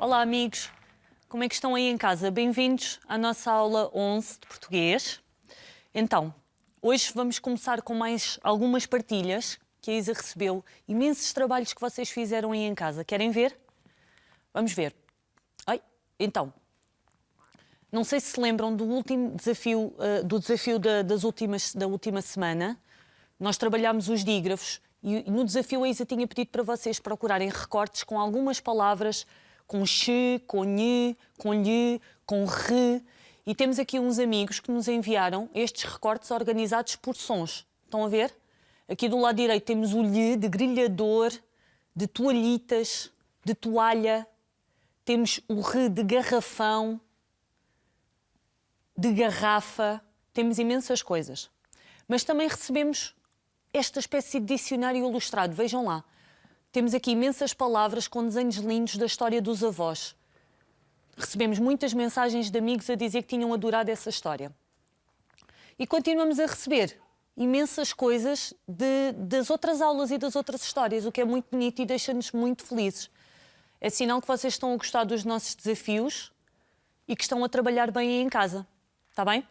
Olá, amigos. Como é que estão aí em casa? Bem-vindos à nossa aula 11 de português. Então, hoje vamos começar com mais algumas partilhas que a Isa recebeu. Imensos trabalhos que vocês fizeram aí em casa. Querem ver? Vamos ver. Então, não sei se lembram do último desafio, da última semana. Nós trabalhámos os dígrafos e no desafio a Isa tinha pedido para vocês procurarem recortes com algumas palavras com x, com nhe, com lhe, com re. E temos aqui uns amigos que nos enviaram estes recortes organizados por sons. Estão a ver? Aqui do lado direito temos o lhe de grelhador, de toalhitas, de toalha. Temos o re de garrafão, de garrafa. Temos imensas coisas. Mas também recebemos esta espécie de dicionário ilustrado. Vejam lá. Temos aqui imensas palavras com desenhos lindos da história dos avós. Recebemos muitas mensagens de amigos a dizer que tinham adorado essa história. E continuamos a receber imensas coisas das outras aulas e das outras histórias, o que é muito bonito e deixa-nos muito felizes. É sinal que vocês estão a gostar dos nossos desafios e que estão a trabalhar bem aí em casa. Está bem?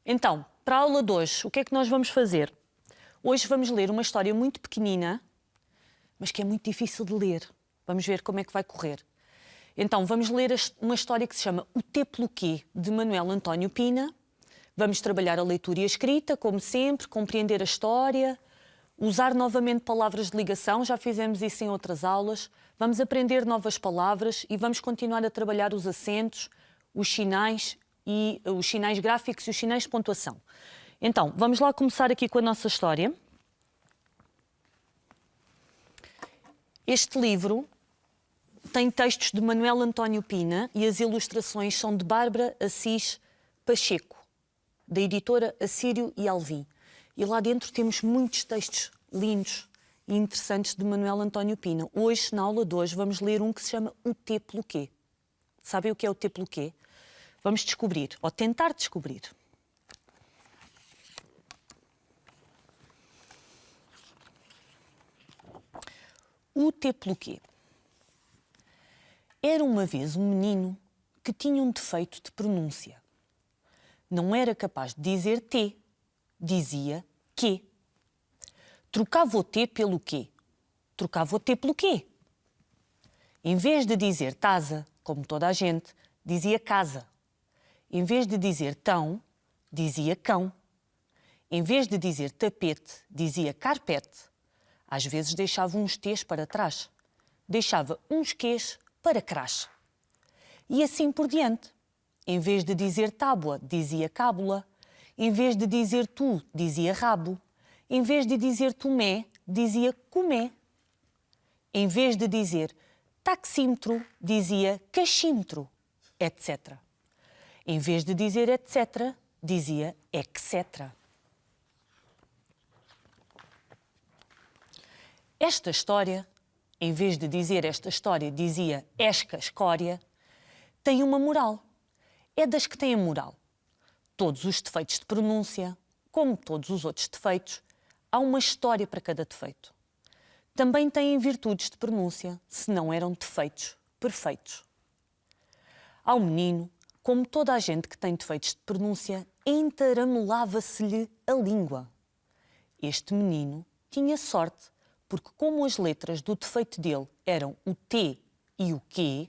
Então, para a aula de hoje, o que é que nós vamos fazer? Hoje vamos ler uma história muito pequenina, mas que é muito difícil de ler. Vamos ver como é que vai correr. Então, vamos ler uma história que se chama O T pelo Quê, de Manuel António Pina. Vamos trabalhar a leitura e a escrita, como sempre, compreender a história, usar novamente palavras de ligação, já fizemos isso em outras aulas. Vamos aprender novas palavras e vamos continuar a trabalhar os acentos, os sinais gráficos e os sinais de pontuação. Então, vamos lá começar aqui com a nossa história. Este livro tem textos de Manuel António Pina e as ilustrações são de Bárbara Assis Pacheco, da editora Assírio e Alvim. E lá dentro temos muitos textos lindos e interessantes de Manuel António Pina. Hoje, na aula de hoje, vamos ler um que se chama O T pelo Quê. Sabem o que é o T pelo Quê? Vamos descobrir, ou tentar descobrir. O T pelo Quê? Era uma vez um menino que tinha um defeito de pronúncia. Não era capaz de dizer T, dizia quê. Trocava o T pelo quê? Trocava o T pelo quê? Em vez de dizer taza, como toda a gente, dizia casa. Em vez de dizer tão, dizia cão. Em vez de dizer tapete, dizia carpete. Às vezes deixava uns T's para trás. Deixava uns Q's para crás. E assim por diante. Em vez de dizer tábua, dizia cábula. Em vez de dizer tu, dizia rabo. Em vez de dizer tomé, dizia comé. Em vez de dizer taxímetro, dizia caxímetro, etc. Em vez de dizer etc., dizia etc. Esta história, em vez de dizer esta história, dizia esca escória, tem uma moral. É das que têm a moral. Todos os defeitos de pronúncia, como todos os outros defeitos, há uma história para cada defeito. Também têm virtudes de pronúncia, se não eram defeitos perfeitos. Ao menino, como toda a gente que tem defeitos de pronúncia, entaramelava-se-lhe a língua. Este menino tinha sorte, porque como as letras do defeito dele eram o T e o Q,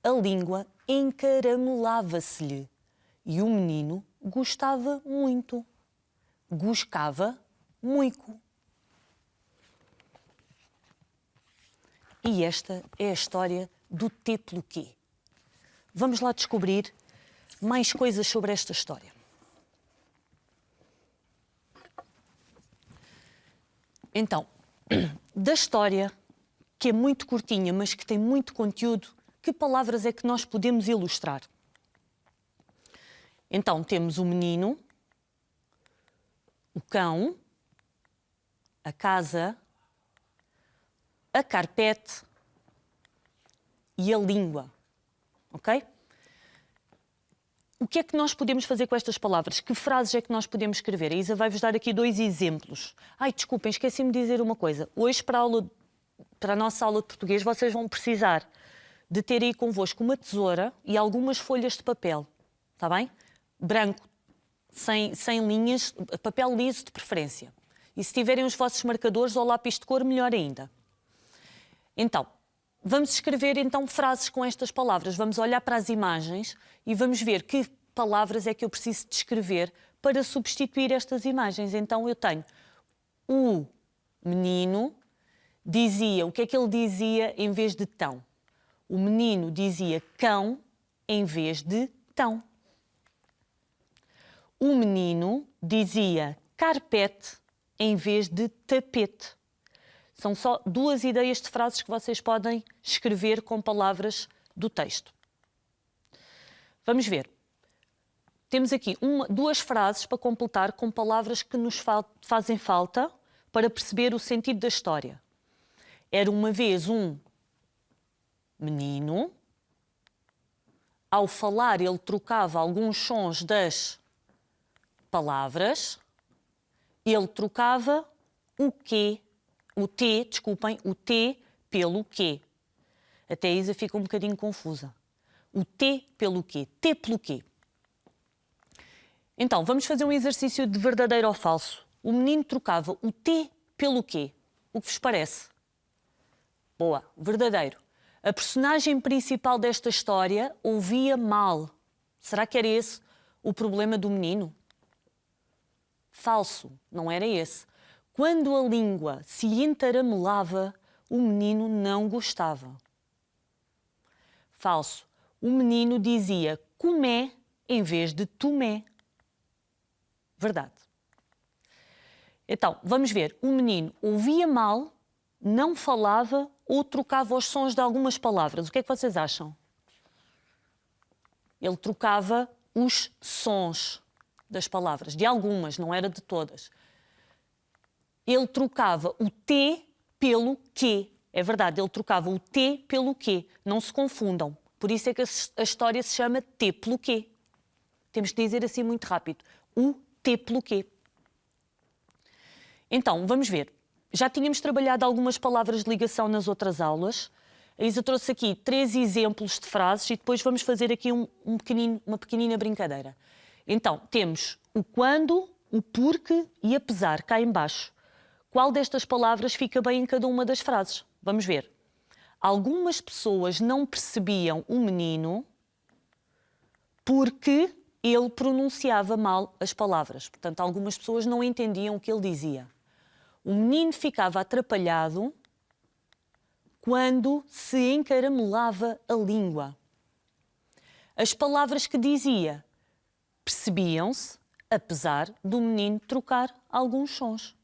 a língua encaramelava-se-lhe. E o menino gostava muito. Goscava muito. E esta é a história do T pelo Quê. Vamos lá descobrir mais coisas sobre esta história. Então, da história, que é muito curtinha, mas que tem muito conteúdo, que palavras é que nós podemos ilustrar? Então, temos o menino, o cão, a casa, a carpete e a língua. Ok? O que é que nós podemos fazer com estas palavras? Que frases é que nós podemos escrever? A Isa vai-vos dar aqui 2 exemplos. Ai, desculpem, esqueci-me de dizer uma coisa. Hoje, para a nossa aula de português, vocês vão precisar de ter aí convosco uma tesoura e algumas folhas de papel, está bem? Branco, sem linhas, papel liso de preferência. E se tiverem os vossos marcadores ou lápis de cor, melhor ainda. Então, vamos escrever então frases com estas palavras. Vamos olhar para as imagens e vamos ver que palavras é que eu preciso de escrever para substituir estas imagens. Então eu tenho o menino dizia, o que é que ele dizia em vez de tão? O menino dizia cão em vez de tão. O menino dizia carpete em vez de tapete. São só duas ideias de frases que vocês podem escrever com palavras do texto. Vamos ver. Temos aqui duas frases para completar com palavras que nos fazem falta para perceber o sentido da história. Era uma vez um menino. Ao falar, ele trocava alguns sons das palavras. Ele trocava o quê? O T, desculpem, o T pelo quê. Até a Isa fica um bocadinho confusa. O T pelo quê? T pelo quê? Então, vamos fazer um exercício de verdadeiro ou falso. O menino trocava o T pelo quê? O que vos parece? Boa, verdadeiro. A personagem principal desta história ouvia mal. Será que era esse o problema do menino? Falso, não era esse. Quando a língua se entaramelava, o menino não gostava. Falso. O menino dizia comé em vez de tomé. Verdade. Então, vamos ver. O menino ouvia mal, não falava ou trocava os sons de algumas palavras. O que é que vocês acham? Ele trocava os sons das palavras, de algumas, não era de todas. Ele trocava o T pelo Q. É verdade, ele trocava o T pelo Q. Não se confundam. Por isso é que a história se chama T pelo Q. Temos que dizer assim muito rápido. O T pelo Q. Então, vamos ver. Já tínhamos trabalhado algumas palavras de ligação nas outras aulas. A Isa trouxe aqui 3 exemplos de frases e depois vamos fazer aqui uma pequenina brincadeira. Então, temos o quando, o porque e apesar, cá em baixo. Qual destas palavras fica bem em cada uma das frases? Vamos ver. Algumas pessoas não percebiam o menino porque ele pronunciava mal as palavras. Portanto, algumas pessoas não entendiam o que ele dizia. O menino ficava atrapalhado quando se encaramelava a língua. As palavras que dizia percebiam-se, apesar do menino trocar alguns sons.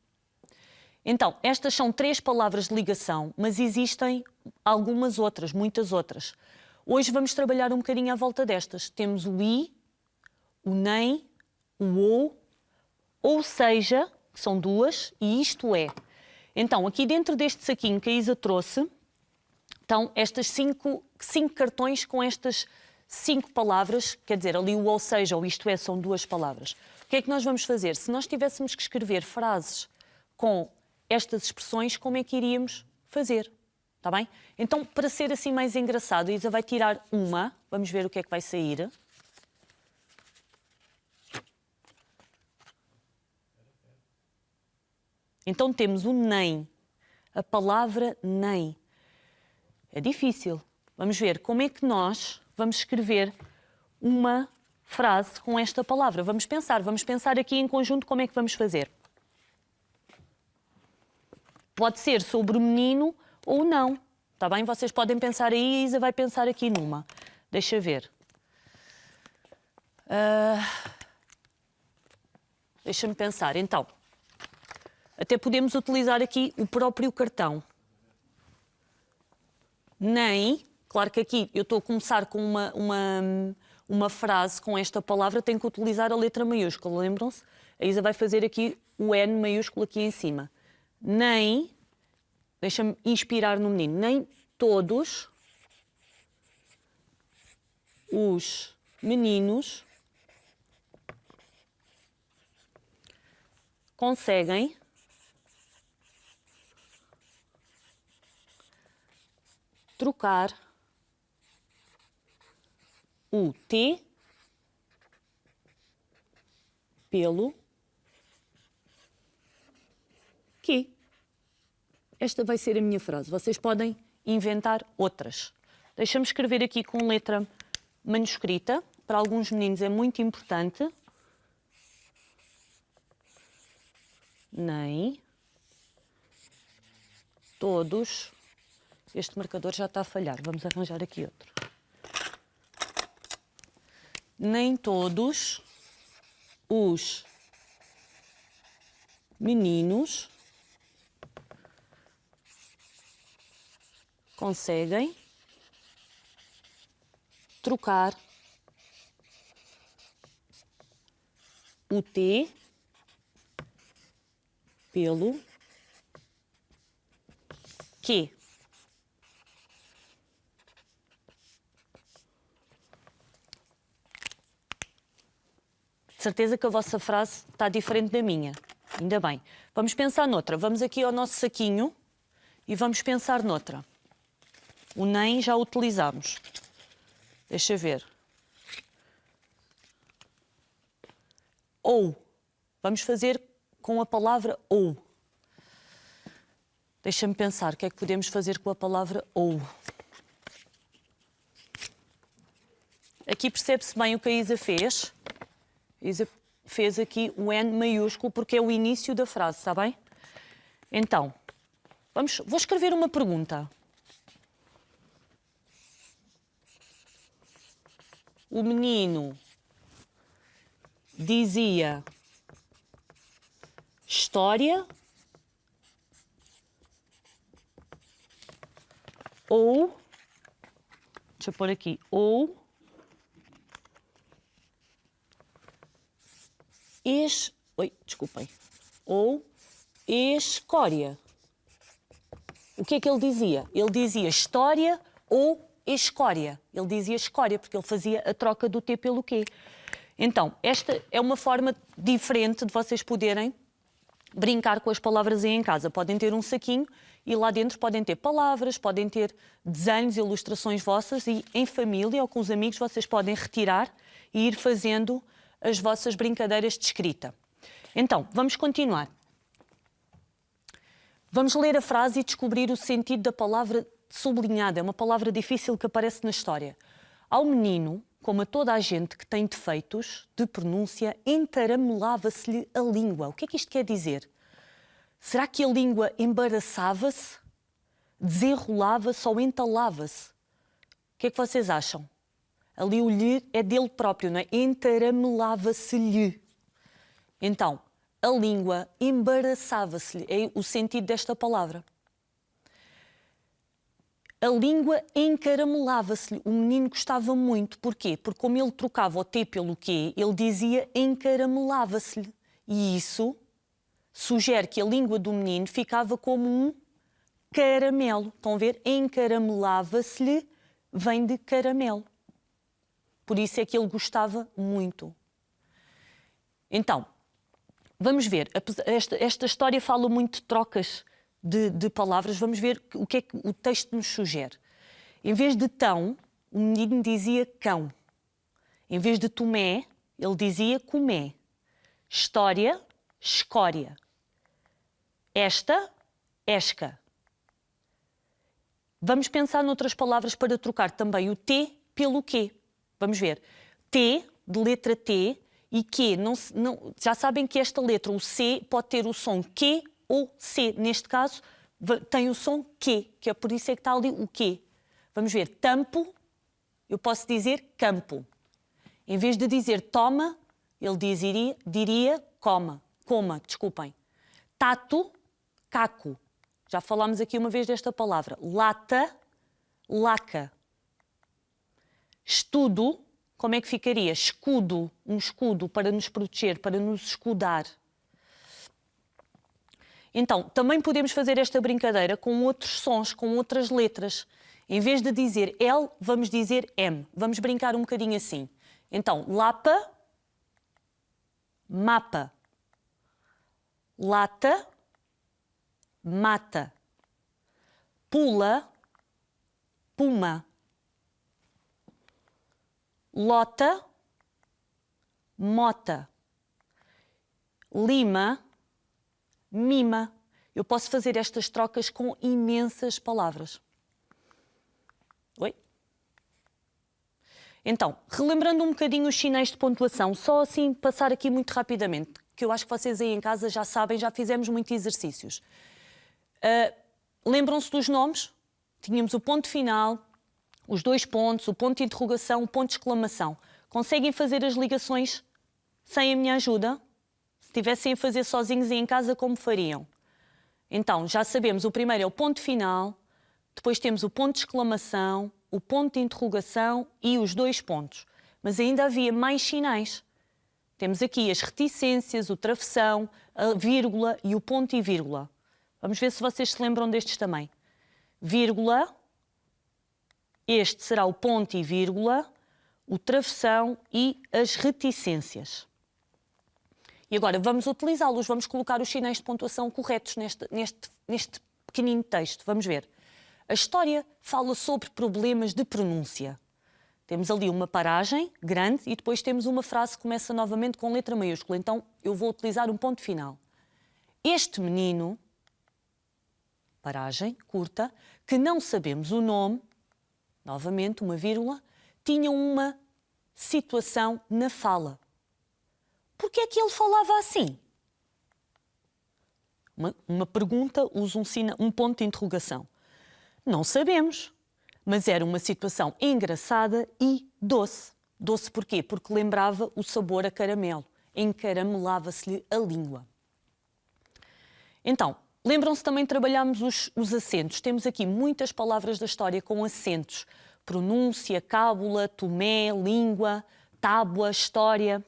Então, estas são 3 palavras de ligação, mas existem algumas outras, muitas outras. Hoje vamos trabalhar um bocadinho à volta destas. Temos o i, o nem, o ou seja, que são 2, e isto é. Então, aqui dentro deste saquinho que a Isa trouxe, estão estas 5 cartões com estas 5 palavras, quer dizer, ali o ou seja ou isto é são 2 palavras. O que é que nós vamos fazer? Se nós tivéssemos que escrever frases com estas expressões, como é que iríamos fazer? Está bem? Então, para ser assim mais engraçado, a Isa vai tirar uma. Vamos ver o que é que vai sair. Então, temos o nem. A palavra nem. É difícil. Vamos ver como é que nós vamos escrever uma frase com esta palavra. Vamos pensar aqui em conjunto como é que vamos fazer. Pode ser sobre o menino ou não. Está bem? Vocês podem pensar aí e a Isa vai pensar aqui numa. Deixa ver. Deixa-me pensar. Então, até podemos utilizar aqui o próprio cartão. Nem, claro que aqui eu estou a começar com uma frase com esta palavra, tenho que utilizar a letra maiúscula, lembram-se? A Isa vai fazer aqui o N maiúsculo aqui em cima. Nem, deixa-me inspirar no menino, nem todos os meninos conseguem trocar o T pelo Q. Esta vai ser a minha frase. Vocês podem inventar outras. Deixa-me escrever aqui com letra manuscrita. Para alguns meninos é muito importante. Nem todos... Este marcador já está a falhar. Vamos arranjar aqui outro. Nem todos os meninos conseguem trocar o T pelo Q. De certeza que a vossa frase está diferente da minha. Ainda bem. Vamos pensar noutra. Vamos aqui ao nosso saquinho e vamos pensar noutra. O nem já utilizamos. Deixa ver. Ou. Vamos fazer com a palavra ou. Deixa-me pensar o que é que podemos fazer com a palavra ou. Aqui percebe-se bem o que a Isa fez. A Isa fez aqui o N maiúsculo porque é o início da frase, está bem? Então, vou escrever uma pergunta. O menino dizia história ou, deixa eu pôr aqui, ou ou escória. O que é que ele dizia? Ele dizia história ou escória. Ele dizia escória porque ele fazia a troca do T pelo Q. Então, esta é uma forma diferente de vocês poderem brincar com as palavras aí em casa. Podem ter um saquinho e lá dentro podem ter palavras, podem ter desenhos, ilustrações vossas e em família ou com os amigos vocês podem retirar e ir fazendo as vossas brincadeiras de escrita. Então, vamos continuar. Vamos ler a frase e descobrir o sentido da palavra sublinhada. É uma palavra difícil que aparece na história. Ao menino, como a toda a gente que tem defeitos de pronúncia, entaramelava-se-lhe a língua. O que é que isto quer dizer? Será que a língua embaraçava-se, desenrolava-se ou entalava-se? O que é que vocês acham? Ali o lhe é dele próprio, não é? Entaramelava-se-lhe. Então, a língua embaraçava-se-lhe. É o sentido desta palavra. A língua encaramelava-se-lhe. O menino gostava muito. Porquê? Porque como ele trocava o T pelo Q, ele dizia encaramelava-se-lhe. E isso sugere que a língua do menino ficava como um caramelo. Estão a ver? Encaramelava-se-lhe vem de caramelo. Por isso é que ele gostava muito. Então, vamos ver. Esta história fala muito de trocas de palavras. Vamos ver o que é que o texto nos sugere. Em vez de tão, o menino dizia cão. Em vez de Tomé, ele dizia comé. História, escória. Esta, esca. Vamos pensar noutras palavras para trocar também o T pelo Q. Vamos ver. T, de letra T, e Q. Já sabem que esta letra, o C, pode ter o som Q ou C. Neste caso, tem o som Q, que é por isso é que está ali o Q. Vamos ver. Tampo, eu posso dizer campo. Em vez de dizer toma, ele diria coma. Coma, desculpem. Tato, caco. Já falámos aqui uma vez desta palavra. Lata, laca. Estudo, como é que ficaria? Escudo, um escudo para nos proteger, para nos escudar. Então, também podemos fazer esta brincadeira com outros sons, com outras letras. Em vez de dizer L, vamos dizer M. Vamos brincar um bocadinho assim. Então, lapa, mapa. Lata, mata. Pula, puma. lota, mota, lima, mima. Eu posso fazer estas trocas com imensas palavras. Oi? Então, relembrando um bocadinho os sinais de pontuação, só assim passar aqui muito rapidamente, que eu acho que vocês aí em casa já sabem, já fizemos muitos exercícios. Lembram-se dos nomes? Tínhamos o ponto final, os 2 pontos, o ponto de interrogação, o ponto de exclamação. Conseguem fazer as ligações sem a minha ajuda? Se estivessem a fazer sozinhos e em casa, como fariam? Então, já sabemos, o primeiro é o ponto final, depois temos o ponto de exclamação, o ponto de interrogação e os 2 pontos. Mas ainda havia mais sinais. Temos aqui as reticências, o travessão, a vírgula e o ponto e vírgula. Vamos ver se vocês se lembram destes também. Vírgula, este será o ponto e vírgula, o travessão e as reticências. E agora vamos utilizá-los, vamos colocar os sinais de pontuação corretos neste pequenino texto. Vamos ver. A história fala sobre problemas de pronúncia. Temos ali uma paragem grande e depois temos uma frase que começa novamente com letra maiúscula. Então eu vou utilizar um ponto final. Este menino, paragem curta, que não sabemos o nome, novamente uma vírgula, tinha uma situação na fala. Por que é que ele falava assim? Uma pergunta usa um ponto de interrogação. Não sabemos, mas era uma situação engraçada e doce. Doce porquê? Porque lembrava o sabor a caramelo. Encaramelava-se-lhe a língua. Então, lembram-se também que trabalhámos os acentos. Temos aqui muitas palavras da história com acentos. Pronúncia, cábula, tomé, língua, tábua, história.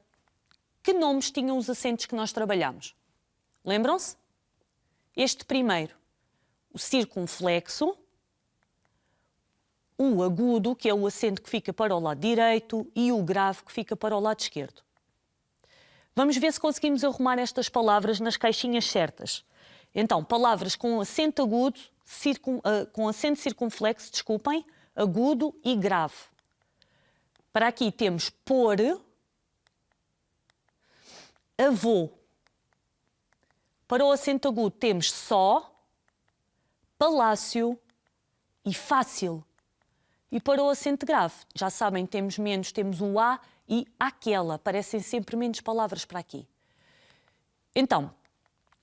Que nomes tinham os acentos que nós trabalhamos? Lembram-se? Este primeiro, o circunflexo, o agudo, que é o acento que fica para o lado direito, e o grave, que fica para o lado esquerdo. Vamos ver se conseguimos arrumar estas palavras nas caixinhas certas. Então, palavras com acento agudo, com acento circunflexo, desculpem, agudo e grave. Para aqui temos pôr, avô. Para o acento agudo temos só, palácio e fácil. E para o acento grave, já sabem, temos menos, temos o A e aquela. Parecem sempre menos palavras para aqui. Então,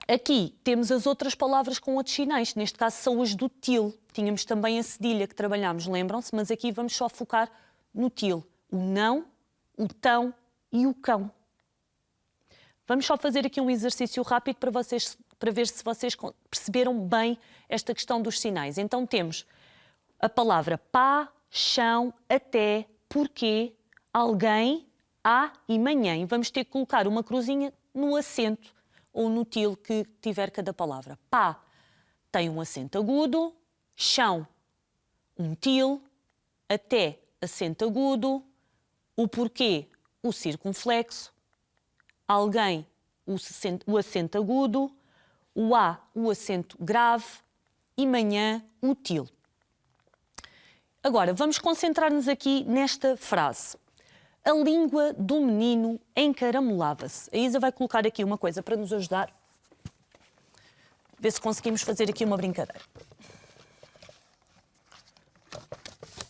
aqui temos as outras palavras com outros sinais. Neste caso são as do til. Tínhamos também a cedilha que trabalhámos, lembram-se? Mas aqui vamos só focar no til. O não, o tão e o cão. Vamos só fazer aqui um exercício rápido para ver se vocês perceberam bem esta questão dos sinais. Então temos a palavra pá, chão, até, porquê, alguém, há e manhã. E vamos ter que colocar uma cruzinha no acento ou no til que tiver cada palavra. Pá tem um acento agudo, chão, um til, até, acento agudo, o porquê, o circunflexo, alguém, o acento agudo, o a, o acento grave e manhã, o til. Agora, vamos concentrar-nos aqui nesta frase. A língua do menino encaramelava-se. A Isa vai colocar aqui uma coisa para nos ajudar. Ver se conseguimos fazer aqui uma brincadeira.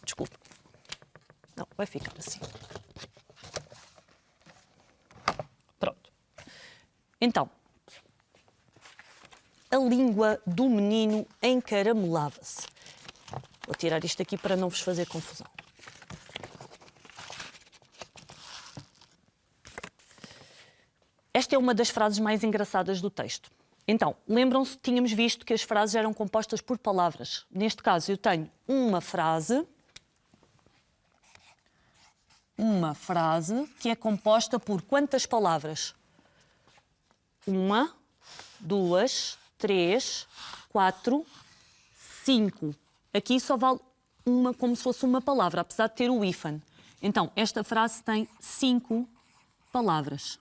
Desculpe. Não, vai ficar assim. Pronto. Então, a língua do menino encaramelava-se. Vou tirar isto aqui para não vos fazer confusão. Esta é uma das frases mais engraçadas do texto. Então, lembram-se, tínhamos visto que as frases eram compostas por palavras. Neste caso, eu tenho uma frase que é composta por quantas palavras? 1, 2, 3, 4, 5. Aqui só vale uma como se fosse uma palavra, apesar de ter o hífen. Então, esta frase tem 5 palavras.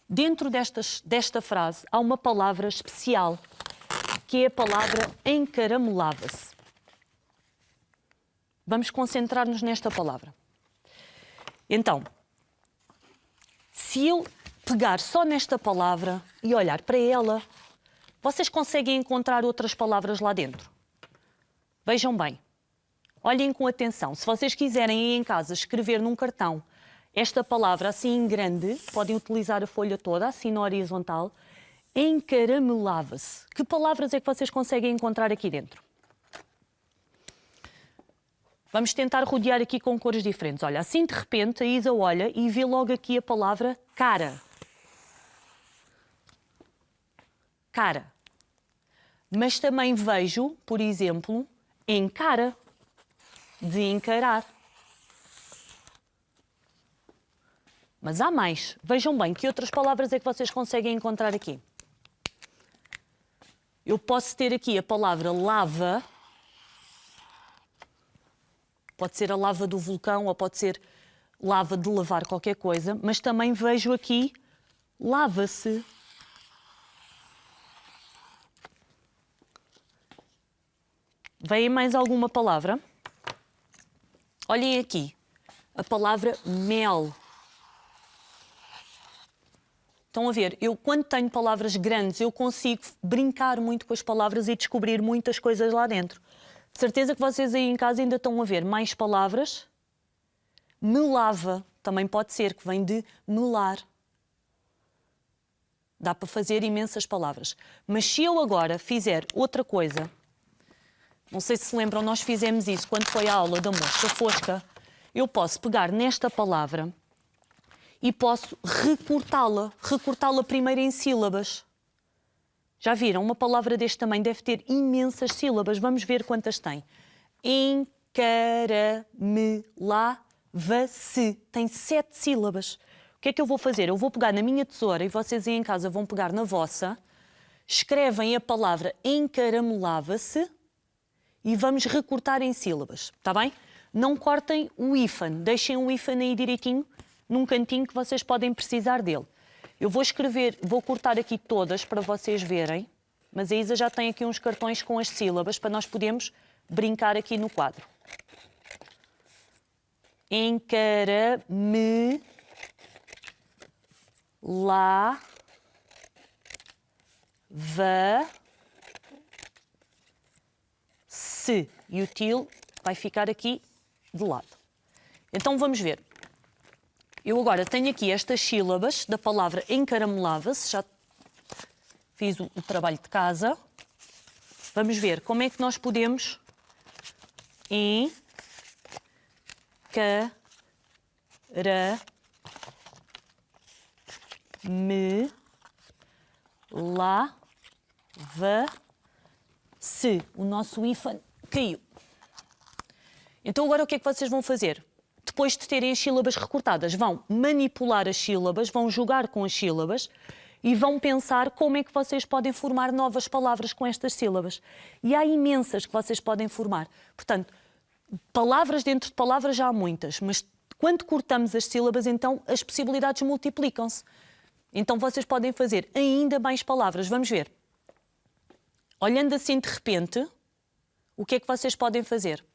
Dentro desta frase há uma palavra especial, que é a palavra encaramelava-se. Vamos concentrar-nos nesta palavra. Então, se eu pegar só nesta palavra e olhar para ela, vocês conseguem encontrar outras palavras lá dentro. Vejam bem. Olhem com atenção. Se vocês quiserem ir em casa escrever num cartão esta palavra assim em grande, podem utilizar a folha toda, assim na horizontal, encaramelava-se. Que palavras é que vocês conseguem encontrar aqui dentro? Vamos tentar rodear aqui com cores diferentes. Olha, assim de repente a Isa olha e vê logo aqui a palavra cara. Cara. Mas também vejo, por exemplo, encara, de encarar. Mas há mais. Vejam bem, que outras palavras é que vocês conseguem encontrar aqui? Eu posso ter aqui a palavra lava. Pode ser a lava do vulcão ou pode ser lava de lavar qualquer coisa. Mas também vejo aqui lava-se. Vem mais alguma palavra? Olhem aqui. A palavra mel. Estão a ver? Eu, quando tenho palavras grandes, eu consigo brincar muito com as palavras e descobrir muitas coisas lá dentro. De certeza que vocês aí em casa ainda estão a ver mais palavras. Melava, também pode ser, que vem de melar. Dá para fazer imensas palavras. Mas se eu agora fizer outra coisa, não sei se se lembram, nós fizemos isso quando foi a aula da mosca fosca, eu posso pegar nesta palavra e posso recortá-la primeiro em sílabas. Já viram? Uma palavra deste tamanho deve ter imensas sílabas. Vamos ver quantas tem. Encaramelava-se. Tem 7 sílabas. O que é que eu vou fazer? Eu vou pegar na minha tesoura e vocês aí em casa vão pegar na vossa. Escrevem a palavra encaramelava-se e vamos recortar em sílabas. Está bem? Não cortem o hífen. Deixem o hífen aí direitinho num cantinho que vocês podem precisar dele. Eu vou escrever, vou cortar aqui todas para vocês verem, mas a Isa já tem aqui uns cartões com as sílabas para nós podermos brincar aqui no quadro. Encaramela-va-se. E o til vai ficar aqui de lado. Então vamos ver. Eu agora tenho aqui estas sílabas da palavra encaramelava-se, já fiz o trabalho de casa. Vamos ver como é que nós podemos encaramela-va-se. O nosso hífen caiu. Então agora o que é que vocês vão fazer? Depois de terem as sílabas recortadas, vão manipular as sílabas, vão jogar com as sílabas e vão pensar como é que vocês podem formar novas palavras com estas sílabas. E há imensas que vocês podem formar. Portanto, palavras dentro de palavras já há muitas, mas quando cortamos as sílabas, então as possibilidades multiplicam-se. Então vocês podem fazer ainda mais palavras. Vamos ver. Olhando assim de repente, o que é que vocês podem fazer?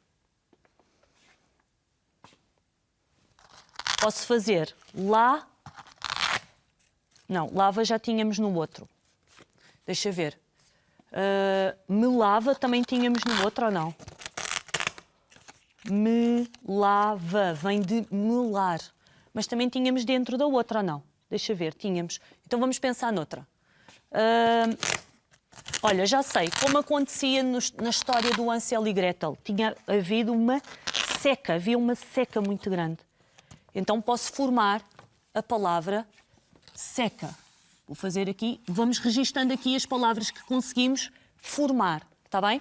Posso fazer lá... Não, lava já tínhamos no outro. Deixa ver. Melava também tínhamos no outro ou não? Melava, vem de melar. Mas também tínhamos dentro da outra ou não? Deixa ver, tínhamos. Então vamos pensar noutra. Olha, já sei, como acontecia na história do Hansel e Gretel. Tinha havido uma seca, havia uma seca muito grande. Então posso formar a palavra seca. Vou fazer aqui, vamos registando aqui as palavras que conseguimos formar, está bem?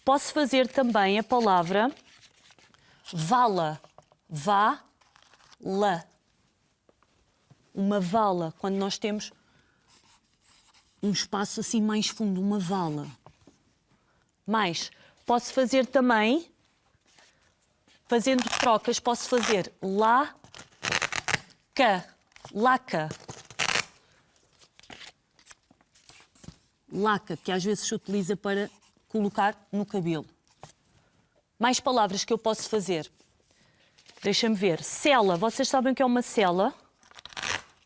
Posso fazer também a palavra vala, vá-la. Uma vala, quando nós temos um espaço assim mais fundo, uma vala. Mais, posso fazer também... Fazendo trocas, posso fazer laca, laca. Laca, que às vezes se utiliza para colocar no cabelo. Mais palavras que eu posso fazer. Deixa-me ver. Cela. Vocês sabem o que é uma cela?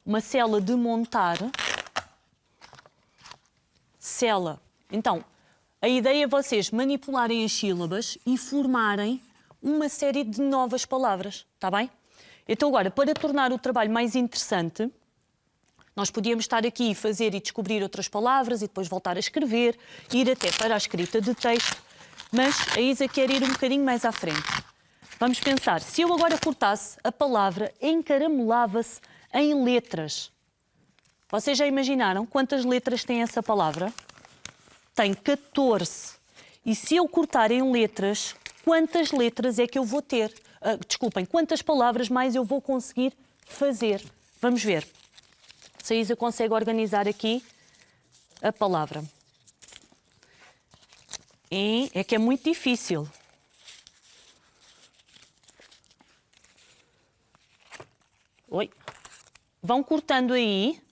Uma cela de montar. Cela. Então, a ideia é vocês manipularem as sílabas e formarem uma série de novas palavras, está bem? Então agora, para tornar o trabalho mais interessante, nós podíamos estar aqui e fazer e descobrir outras palavras e depois voltar a escrever, ir até para a escrita de texto, mas a Isa quer ir um bocadinho mais à frente. Vamos pensar, se eu agora cortasse a palavra encaramelava-se em letras, vocês já imaginaram quantas letras tem essa palavra? Tem 14. E se eu cortar em letras, quantas letras é que eu vou ter? Desculpem, quantas palavras mais eu vou conseguir fazer? Vamos ver. Se a Isa consegue organizar aqui a palavra. É que é muito difícil. Oi. Vão cortando aí.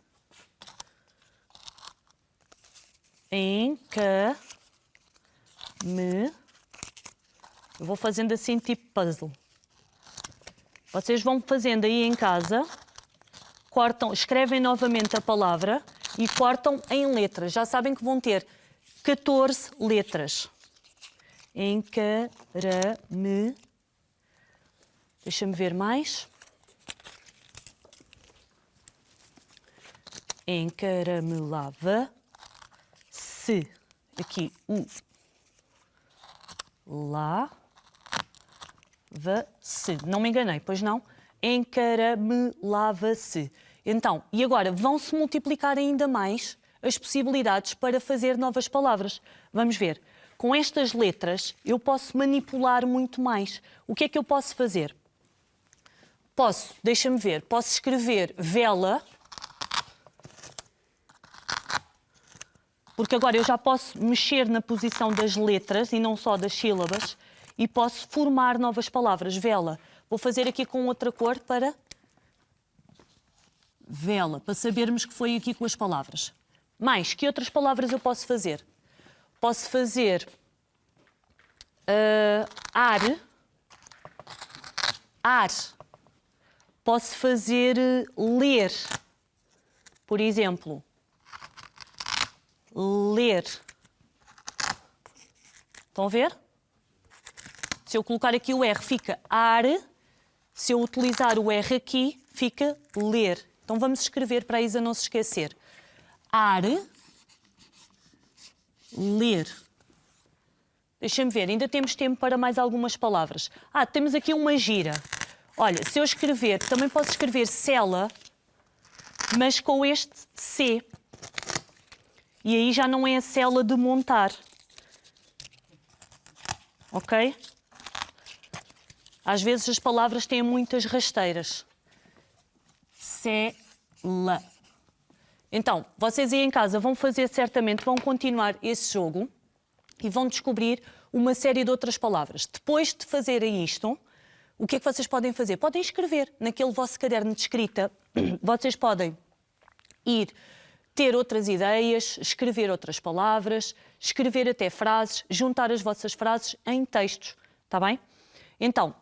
Eu vou fazendo assim tipo puzzle. Vocês vão fazendo aí em casa, cortam, escrevem novamente a palavra e cortam em letras. Já sabem que vão ter 14 letras. Deixa-me ver mais. Encaramelava-se. Aqui o lava-se. Não me enganei, pois não? Encaramelava-se. Então, e agora vão-se multiplicar ainda mais as possibilidades para fazer novas palavras. Vamos ver. Com estas letras eu posso manipular muito mais. O que é que eu posso fazer? Deixa-me ver, posso escrever vela, porque agora eu já posso mexer na posição das letras e não só das sílabas, e posso formar novas palavras. Vela. Vou fazer aqui com outra cor para vela, para sabermos que foi aqui com as palavras. Mais, que outras palavras eu posso fazer? Posso fazer ar. Posso fazer ler. Por exemplo, ler. Estão a ver? Se eu colocar aqui o R, fica ar. Se eu utilizar o R aqui, fica ler. Então vamos escrever para a Isa não se esquecer. Ar, ler. Deixa-me ver, ainda temos tempo para mais algumas palavras. Temos aqui uma gira. Olha, se eu escrever, também posso escrever cela, mas com este C. E aí já não é a cela de montar. Ok? Às vezes as palavras têm muitas rasteiras. Cela. Então, vocês aí em casa vão fazer certamente, vão continuar esse jogo e vão descobrir uma série de outras palavras. Depois de fazerem isto, o que é que vocês podem fazer? Podem escrever naquele vosso caderno de escrita. Vocês podem ir ter outras ideias, escrever outras palavras, escrever até frases, juntar as vossas frases em textos, está bem? Então,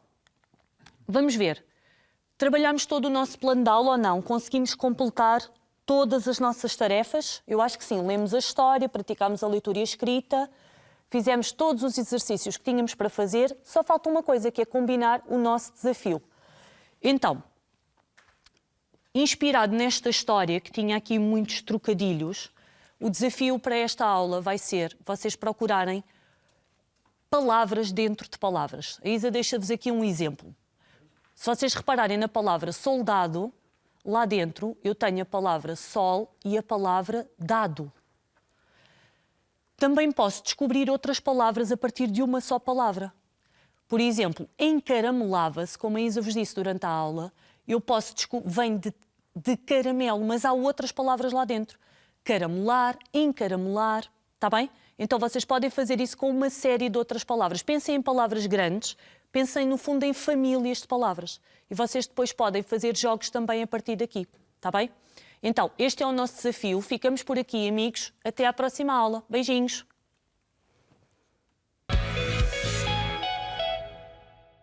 vamos ver. Trabalhamos todo o nosso plano de aula ou não? Conseguimos completar todas as nossas tarefas? Eu acho que sim. Lemos a história, praticámos a leitura e a escrita, fizemos todos os exercícios que tínhamos para fazer, só falta uma coisa, que é combinar o nosso desafio. Então, inspirado nesta história, que tinha aqui muitos trocadilhos, o desafio para esta aula vai ser vocês procurarem palavras dentro de palavras. A Isa deixa-vos aqui um exemplo. Se vocês repararem na palavra soldado, lá dentro eu tenho a palavra sol e a palavra dado. Também posso descobrir outras palavras a partir de uma só palavra. Por exemplo, encaramelava-se, como a Isa vos disse durante a aula, eu posso vem de caramelo, mas há outras palavras lá dentro. Caramelar, encaramelar, está bem? Então vocês podem fazer isso com uma série de outras palavras. Pensem em palavras grandes, pensem no fundo em famílias de palavras. E vocês depois podem fazer jogos também a partir daqui, está bem? Então, este é o nosso desafio. Ficamos por aqui, amigos. Até à próxima aula. Beijinhos!